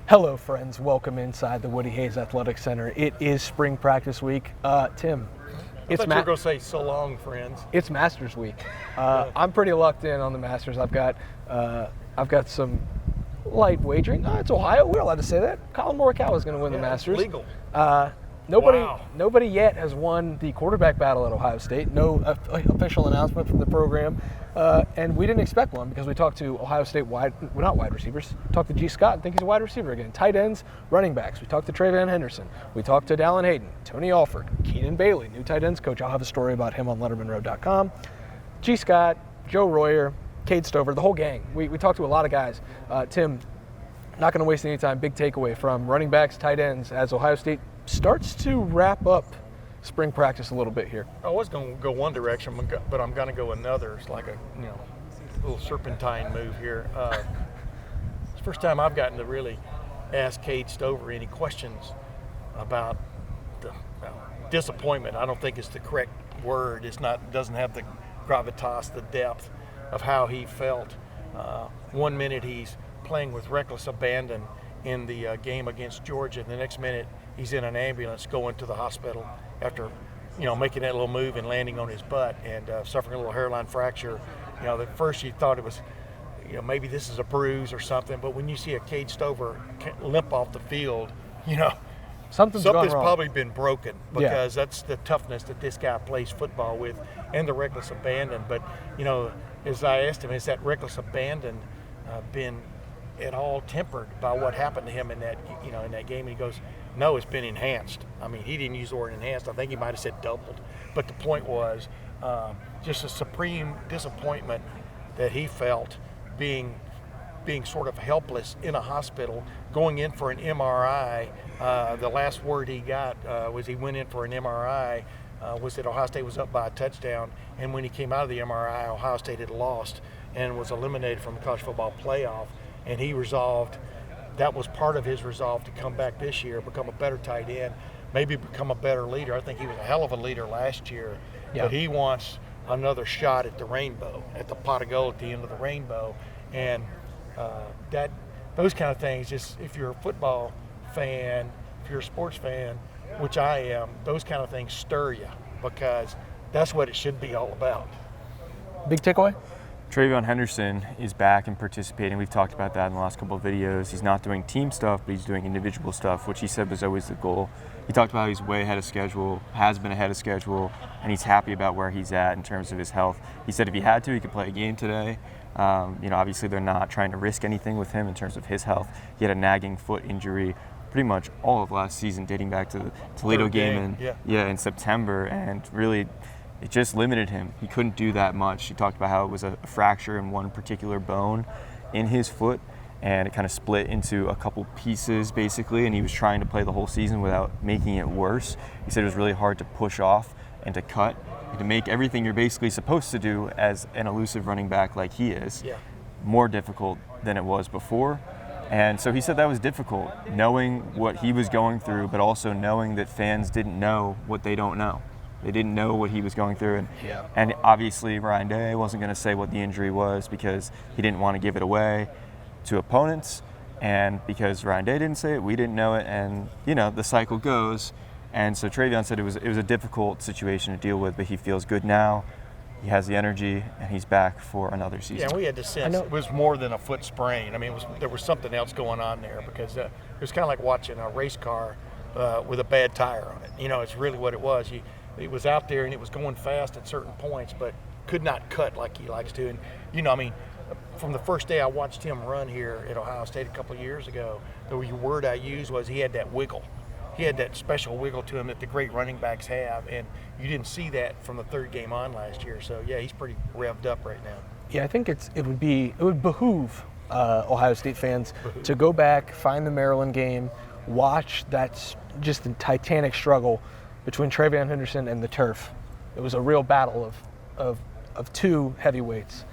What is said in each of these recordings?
Hello, friends. Welcome inside the Woody Hayes Athletic Center. It is spring practice week. Tim, I thought you were going to say so long, friends. It's Masters week. I'm pretty locked in on the Masters. I've got some light wagering. It's Ohio. We're allowed to say that. Colin Morikawa is going to win the Masters. Legal. Nobody yet has won the quarterback battle at Ohio State. No official announcement from the program. And we didn't expect one because we talked to Ohio State not wide receivers. Talked to G. Scott and think he's a wide receiver again. Tight ends, running backs. We talked to Trayanum Henderson. We talked to Dallin Hayden, Tony Alford, Keenan Bailey, new tight ends coach. I'll have a story about him on LettermenRow.com. G. Scott, Joe Royer, Cade Stover, the whole gang. We talked to a lot of guys. Tim, not going to waste any time. Big takeaway from running backs, tight ends, as Ohio State starts to wrap up spring practice a little bit here. I was going to go one direction, but I'm going to go another. It's like a little serpentine move here. It's the first time I've gotten to really ask Cade Stover any questions about the disappointment. I don't think it's the correct word. Doesn't have the gravitas, the depth of how he felt. 1 minute he's playing with reckless abandon in the game against Georgia. The next minute he's in an ambulance going to the hospital after making that little move and landing on his butt and suffering a little hairline fracture. At first you thought it was maybe this is a bruise or something, but when you see a Cade Stover limp off the field, something's probably been broken, because that's the toughness that this guy plays football with and the reckless abandon. But as I asked him, has that reckless abandon been at all tempered by what happened to him in that in that game? And he goes, no, it's been enhanced. I mean, he didn't use the word enhanced. I think he might have said doubled. But the point was just a supreme disappointment that he felt being sort of helpless in a hospital, going in for an MRI. The last word he got was he went in for an MRI, was that Ohio State was up by a touchdown. And when he came out of the MRI, Ohio State had lost and was eliminated from the college football playoff. And he resolved, that was part of his resolve, to come back this year, become a better tight end, maybe become a better leader. I think he was a hell of a leader last year, but he wants another shot at the rainbow, at the pot of gold at the end of the rainbow. And those kind of things, just if you're a football fan, if you're a sports fan, which I am, those kind of things stir you, because that's what it should be all about. Big takeaway? Trayanum Henderson is back and participating. We've talked about that in the last couple of videos. He's not doing team stuff, but he's doing individual stuff, which he said was always the goal. He talked about how he's way ahead of schedule, has been ahead of schedule, and he's happy about where he's at in terms of his health. He said if he had to, he could play a game today. Obviously they're not trying to risk anything with him in terms of his health. He had a nagging foot injury pretty much all of last season, dating back to the Toledo game in September, and really it just limited him. He couldn't do that much. He talked about how it was a fracture in one particular bone in his foot, and it kind of split into a couple pieces basically, and he was trying to play the whole season without making it worse. He said it was really hard to push off and to cut and to make everything you're basically supposed to do as an elusive running back like he is more difficult than it was before. And so he said that was difficult, knowing what he was going through, but also knowing that fans didn't know what they don't know. They didn't know what he was going through. And obviously Ryan Day wasn't going to say what the injury was because he didn't want to give it away to opponents. And because Ryan Day didn't say it, we didn't know it. And, the cycle goes. And so Trayanum said it was a difficult situation to deal with, but he feels good now. He has the energy, and he's back for another season. Yeah, we had the sense it was more than a foot sprain. I mean, there was something else going on there, because it was kind of like watching a race car with a bad tire on it. It's really what it was. It was out there and it was going fast at certain points, but could not cut like he likes to. And, from the first day I watched him run here at Ohio State a couple of years ago, the word I used was he had that wiggle. He had that special wiggle to him that the great running backs have, and you didn't see that from the third game on last year. So, he's pretty revved up right now. Yeah, I think it would behoove Ohio State fans to go back, find the Maryland game, watch that just a titanic struggle between Trayanum Henderson and the turf. It was a real battle of two heavyweights.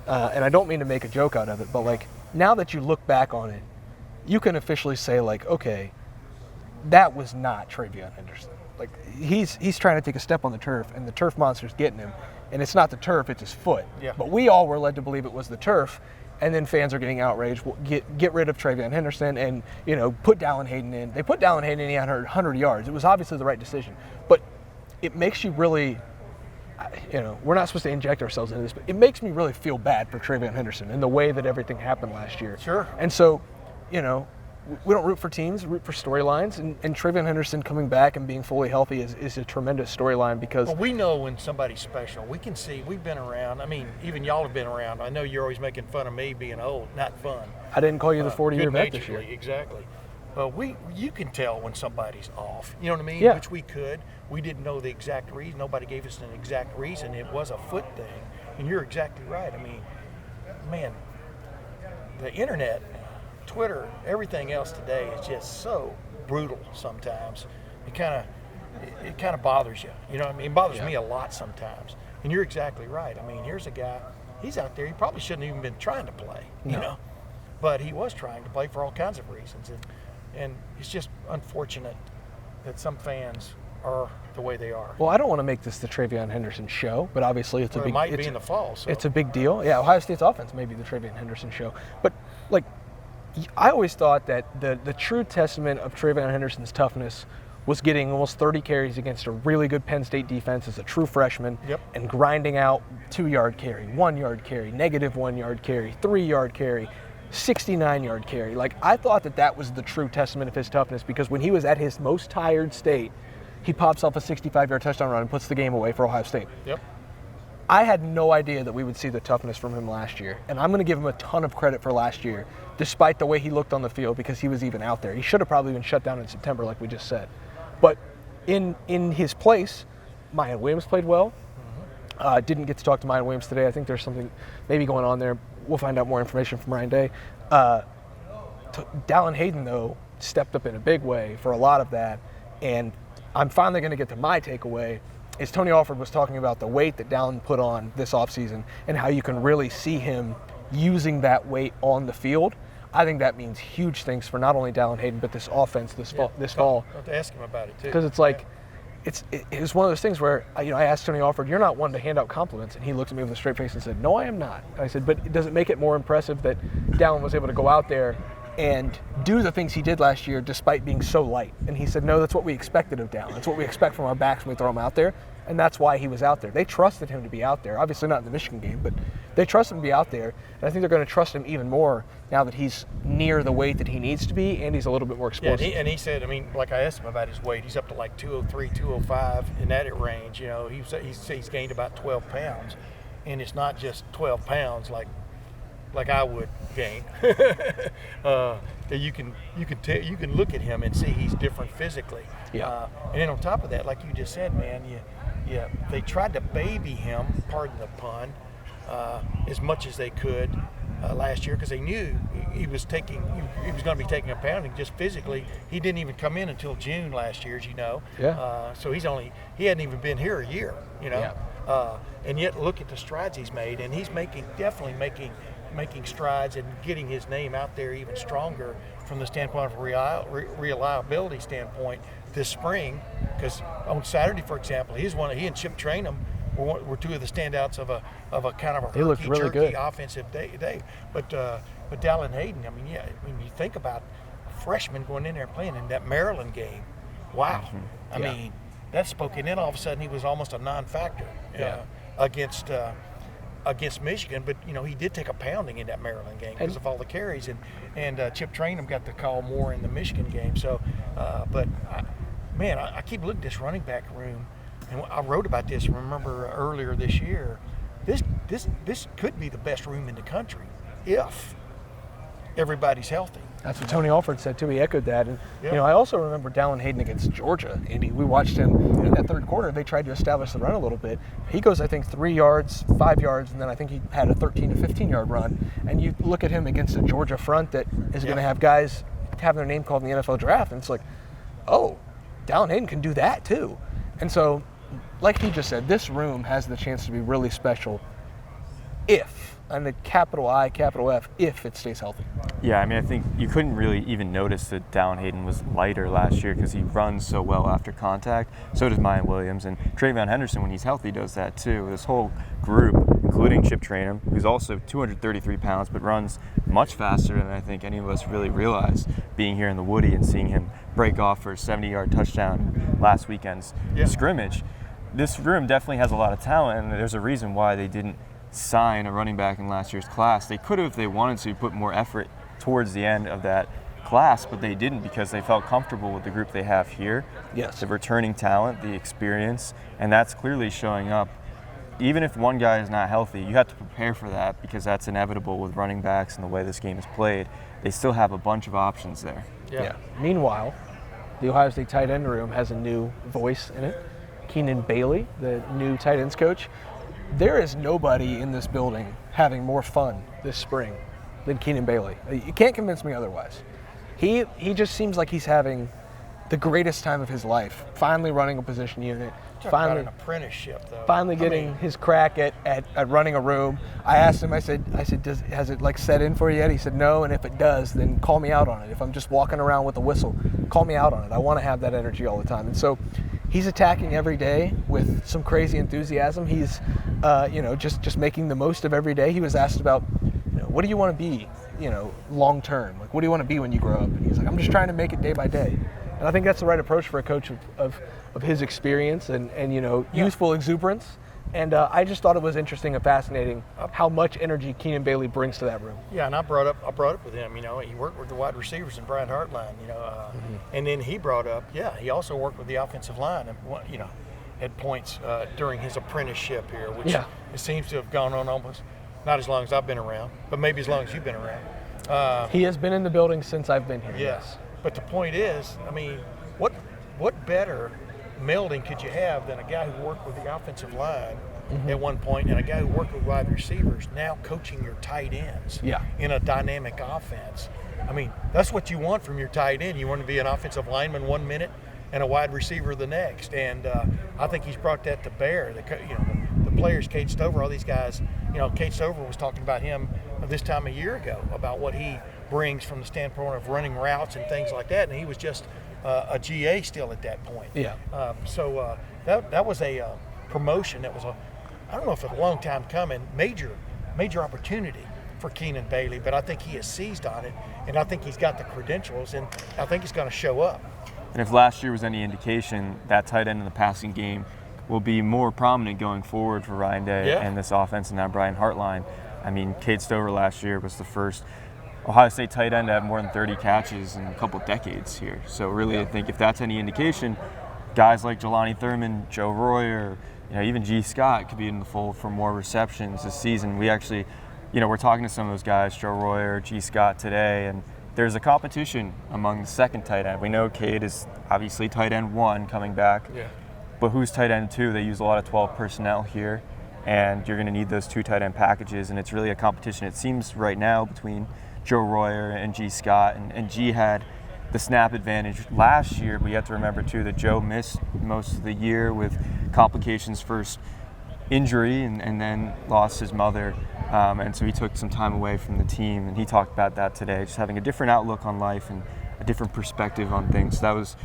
And I don't mean to make a joke out of it, but now that you look back on it, you can officially say okay, that was not Trayanum Henderson. He's trying to take a step on the turf, and the turf monster's getting him. And it's not the turf, it's his foot. Yeah. But we all were led to believe it was the turf. and then fans are getting outraged. Well, get rid of Trayanum Henderson and, put Dallin Hayden in. They put Dallin Hayden in, he had 100 yards. It was obviously the right decision. But it makes you really, we're not supposed to inject ourselves into this, but it makes me really feel bad for Trayanum Henderson and the way that everything happened last year. Sure. And so, we don't root for teams, we root for storylines, and Trayanum Henderson coming back and being fully healthy is a tremendous storyline because... Well, we know when somebody's special. We can see, we've been around. I mean, even y'all have been around. I know you're always making fun of me being old, not fun. I didn't call you the 40-year vet this year. Exactly. But you can tell when somebody's off. You know what I mean? Yeah. Which we could. We didn't know the exact reason. Nobody gave us an exact reason. It was a foot thing. And you're exactly right. I mean, man, the internet, Twitter, everything else today is just so brutal sometimes. It kind of bothers you. You know what I mean? It bothers me a lot sometimes. And you're exactly right. I mean, here's a guy, he's out there, he probably shouldn't even been trying to play, you know. But he was trying to play for all kinds of reasons. And it's just unfortunate that some fans are the way they are. Well, I don't want to make this the Trayanum Henderson show, but obviously it's a big... It might be in the fall. So. It's a big deal. Yeah, Ohio State's offense may be the Trayanum Henderson show. But, I always thought that the true testament of Trayanum Henderson's toughness was getting almost 30 carries against a really good Penn State defense as a true freshman and grinding out 2-yard carry, 1-yard carry, -1 yard carry, 3-yard carry, 69-yard carry. I thought that was the true testament of his toughness because when he was at his most tired state, he pops off a 65-yard touchdown run and puts the game away for Ohio State. Yep. I had no idea that we would see the toughness from him last year, and I'm going to give him a ton of credit for last year, despite the way he looked on the field because he was even out there. He should have probably been shut down in September, like we just said. But in his place, Mayan Williams played well. Didn't get to talk to Mayan Williams today. I think there's something maybe going on there. We'll find out more information from Ryan Day. Dallin Hayden, though, stepped up in a big way for a lot of that, and I'm finally going to get to my takeaway. Is Tony Alford was talking about the weight that Dallin put on this offseason and how you can really see him using that weight on the field. I think that means huge things for not only Dallin Hayden, but this offense this fall. I'll have to ask him about it, too. Because it's one of those things where, I asked Tony Alford, you're not one to hand out compliments. And he looked at me with a straight face and said, no, I am not. And I said, but does it make it more impressive that Dallin was able to go out there and do the things he did last year despite being so light? And he said, no, that's what we expected of Dallin. That's what we expect from our backs when we throw him out there. And that's why he was out there. They trusted him to be out there. Obviously not in the Michigan game, but they trust him to be out there. And I think they're going to trust him even more now that he's near the weight that he needs to be and he's a little bit more explosive. Yeah, and he said, I asked him about his weight. He's up to 203, 205 in that range. He's gained about 12 pounds. And it's not just 12 pounds like I would gain. You can look at him and see he's different physically. Yeah. And then on top of that, like you just said, man, they tried to baby him, pardon the pun, as much as they could last year because they knew he was going to be taking a pounding just physically. He didn't even come in until June last year, as you know. Yeah. So he hadn't even been here a year, Yeah. And yet look at the strides he's made, and he's definitely making strides and getting his name out there even stronger from the standpoint of reliability standpoint this spring. Because on Saturday, for example, he and Chip Trayanum were two of the standouts of a kind of a he looked really good offensive day. But Dallin Hayden, when you think about a freshman going in there and playing in that Maryland game, wow. I mean, that spoke, and then all of a sudden he was almost a non-factor against Michigan, but he did take a pounding in that Maryland game because of all the carries, and Chip Trayanum got the call more in the Michigan game. So, I keep looking at this running back room, and I wrote about this. Remember earlier this year, this could be the best room in the country if everybody's healthy. That's what Tony Alford said too. He echoed that, and I also remember Dallin Hayden against Georgia. Andy, we watched him in that third quarter. They tried to establish the run a little bit. He goes, I think, 3 yards, 5 yards, and then I think he had a 13 to 15-yard run. And you look at him against a Georgia front that is going to have guys have their name called in the NFL draft, and it's like, oh, Dallin Hayden can do that too. And so, like he just said, this room has the chance to be really special if, and the capital I, capital F, if it stays healthy. Yeah, I think you couldn't really even notice that Dallin Hayden was lighter last year because he runs so well after contact. So does Mayan Williams. And Trayanum Henderson, when he's healthy, does that too. This whole group, including Chip Trayanum, who's also 233 pounds, but runs much faster than I think any of us really realized, being here in the Woody and seeing him break off for a 70-yard touchdown last weekend's scrimmage. This room definitely has a lot of talent, and there's a reason why they didn't sign a running back in last year's class. They could have, if they wanted to, put more effort towards the end of that class, but they didn't because they felt comfortable with the group they have here. Yes. The returning talent, the experience, and that's clearly showing up. Even if one guy is not healthy, you have to prepare for that because that's inevitable with running backs and the way this game is played. They still have a bunch of options there. Yeah. Meanwhile, the Ohio State tight end room has a new voice in it. Keenan Bailey, the new tight ends coach. There is nobody in this building having more fun this spring than Keenan Bailey. You can't convince me otherwise. He just seems like he's having the greatest time of his life, finally running a position unit, finally an apprenticeship though. Finally getting his crack at running a room. I asked him, I said, has it like set in for you yet? He said no, and if it does, then call me out on it. If I'm just walking around with a whistle, call me out on it. I want to have that energy all the time. And so he's attacking every day with some crazy enthusiasm. He's just making the most of every day. He was asked about, what do you want to be, long term? Like, what do you want to be when you grow up? And he's like, I'm just trying to make it day by day. And I think that's the right approach for a coach of his experience and youthful exuberance. And I just thought it was interesting and fascinating how much energy Keenan Bailey brings to that room. Yeah, and I brought up with him. He worked with the wide receivers in Brian Hartline. And then he brought up, he also worked with the offensive line. At points during his apprenticeship here, which it seems to have gone on almost not as long as I've been around, but maybe as long as you've been around. He has been in the building since I've been here. Yes. But the point is, what better melding could you have than a guy who worked with the offensive line at one point and a guy who worked with wide receivers now coaching your tight ends in a dynamic offense? That's what you want from your tight end. You want to be an offensive lineman 1 minute and a wide receiver the next. And I think he's brought that to bear. The players, Cade Stover, all these guys, Cade Stover was talking about him this time a year ago about what he brings from the standpoint of running routes and things like that. And he was just a GA still at that point. Yeah. So that was a promotion that was I don't know if it's a long time coming, major opportunity for Keenan Bailey, but I think he has seized on it, and I think he's got the credentials, and I think he's going to show up. And if last year was any indication, that tight end in the passing game will be more prominent going forward for Ryan Day and this offense and now Brian Hartline. Cade Stover last year was the first Ohio State tight end to have more than 30 catches in a couple decades here. So really, I think if that's any indication, guys like Jelani Thurman, Joe Royer, even G. Scott could be in the fold for more receptions this season. We actually, we're talking to some of those guys, Joe Royer, G. Scott today, and there's a competition among the second tight end. We know Cade is obviously tight end 1 coming back, but who's tight end 2? They use a lot of 12 personnel here, and you're going to need those 2 tight end packages, and it's really a competition, it seems, right now between Joe Royer and G. Scott, and G had the snap advantage last year, but you have to remember too that Joe missed most of the year with complications, first injury and then lost his mother, and so he took some time away from the team, and he talked about that today, just having a different outlook on life and a different perspective on things. So that was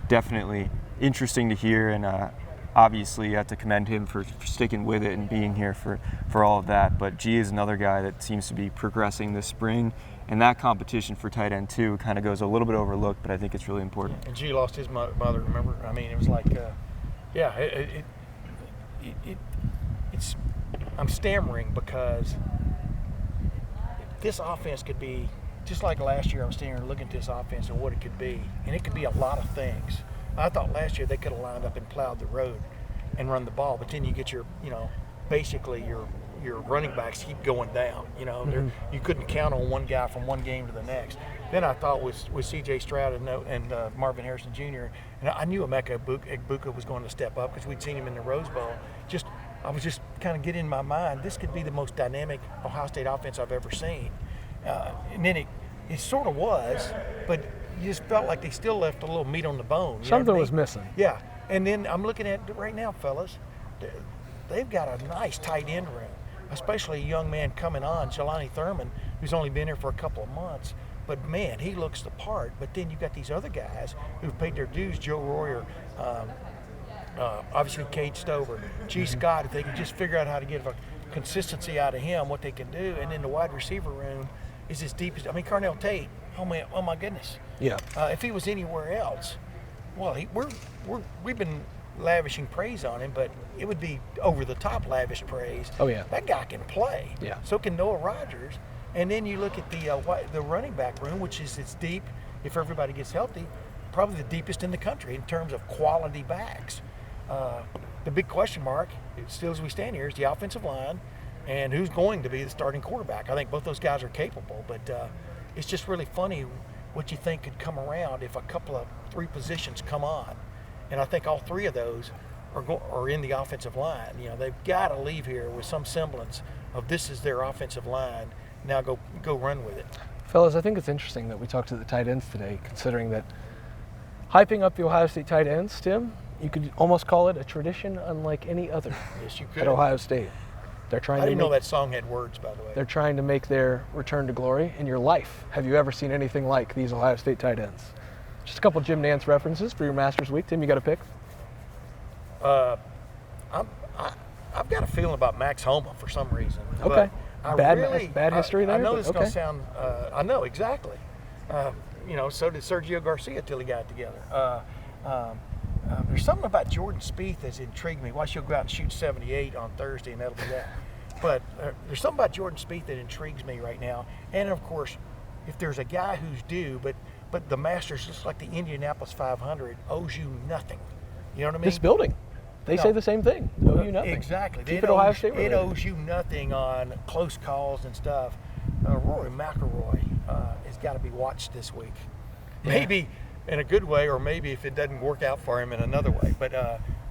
definitely interesting to hear, and obviously you have to commend him for sticking with it and being here for all of that. But G is another guy that seems to be progressing this spring, and that competition for tight end 2 kind of goes a little bit overlooked, but I think it's really important. And G lost his mother, remember? It was like, it's I'm stammering because this offense could be, just like last year I was standing here looking at this offense and what it could be, and it could be a lot of things. I thought last year they could have lined up and plowed the road and run the ball, but then you get your running backs keep going down. You couldn't count on one guy from one game to the next. Then I thought with C.J. Stroud and Marvin Harrison Jr., and I knew Emeka Egbuka was going to step up because we'd seen him in the Rose Bowl. I was just kind of getting in my mind, this could be the most dynamic Ohio State offense I've ever seen. And then it sort of was, but you just felt like they still left a little meat on the bone. Something was missing. Yeah. And then I'm looking at right now, fellas, they've got a nice tight end room, especially a young man coming on, Jelani Thurman, who's only been here for a couple of months. But, man, he looks the part. But then you've got these other guys who've paid their dues, Joe Royer, obviously Cade Stover, G. Scott, if they can just figure out how to get consistency out of him, what they can do. And then the wide receiver room is as deep as, I mean, Carnell Tate, oh my goodness. Yeah. If he was anywhere else, well, we've been lavishing praise on him, but it would be over the top lavish praise. Oh yeah. That guy can play. Yeah. So can Noah Rogers. And then you look at the running back room, which is it's deep if everybody gets healthy, probably the deepest in the country in terms of quality backs. The big question mark, still as we stand here, is the offensive line and who's going to be the starting quarterback. I think both those guys are capable, but it's just really funny what you think could come around if a couple of 3 positions come on. And I think all 3 of those are in the offensive line. You know, they've got to leave here with some semblance of this is their offensive line. Now go run with it. Fellas, I think it's interesting that we talked to the tight ends today, considering that hyping up the Ohio State tight ends, Tim, you could almost call it a tradition unlike any other. Yes, you could. At Ohio State. They're trying I didn't know that song had words, by the way. They're trying to make their return to glory. In your life, have you ever seen anything like these Ohio State tight ends? Just a couple Jim Nantz references for your Masters Week. Tim, you got a pick? I've got a feeling about Max Homa for some reason. Okay. But Bad history there? I know this is okay. going to sound, I know, exactly. So did Sergio Garcia till he got it together. There's something about Jordan Spieth that's intrigued me. Why she'll go out and shoot 78 on Thursday, and that'll be that. But there's something about Jordan Spieth that intrigues me right now. And, of course, if there's a guy who's due, but the Masters, just like the Indianapolis 500, owes you nothing. You know what I mean? This building. They say the same thing. Owe you nothing. Exactly. Keep it Ohio State related. It owes you nothing on close calls and stuff. Rory McIlroy has got to be watched this week. Yeah. Maybe in a good way, or maybe if it doesn't work out for him in another way. But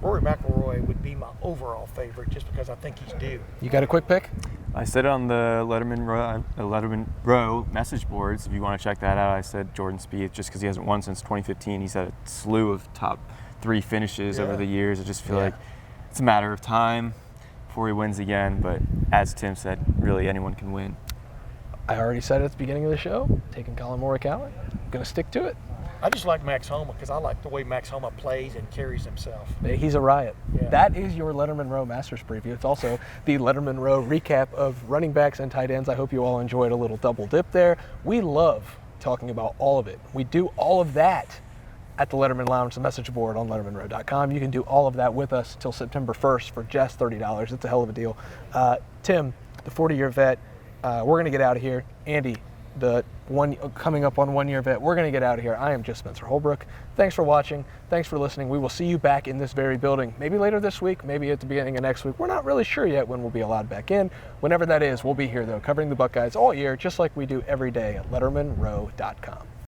Rory McIlroy would be my overall favorite just because I think he's due. You got a quick pick? I said it on the Lettermen Row message boards. If you want to check that out, I said Jordan Spieth just because he hasn't won since 2015. He's had a slew of top 3 finishes over the years. I just feel like it's a matter of time before he wins again. But as Tim said, really anyone can win. I already said it at the beginning of the show, taking Colin Morikawa. Going to stick to it. I just like Max Homa because I like the way Max Homa plays and carries himself. He's a riot. Yeah. That is your Lettermen Row Masters preview. It's also the Lettermen Row recap of running backs and tight ends. I hope you all enjoyed a little double dip there. We love talking about all of it. We do all of that at the Lettermen Lounge, the message board on lettermenrow.com. You can do all of that with us till September 1st for just $30. It's a hell of a deal. Tim, the 40-year vet, we're going to get out of here. Andy, the one coming up on 1-year vet, we're going to get out of here. I am just Spencer Holbrook. Thanks for watching. Thanks for listening. We will see you back in this very building, maybe later this week, maybe at the beginning of next week. We're not really sure yet when we'll be allowed back in. Whenever that is, we'll be here, though, covering the Buckeyes all year, just like we do every day at lettermenrow.com.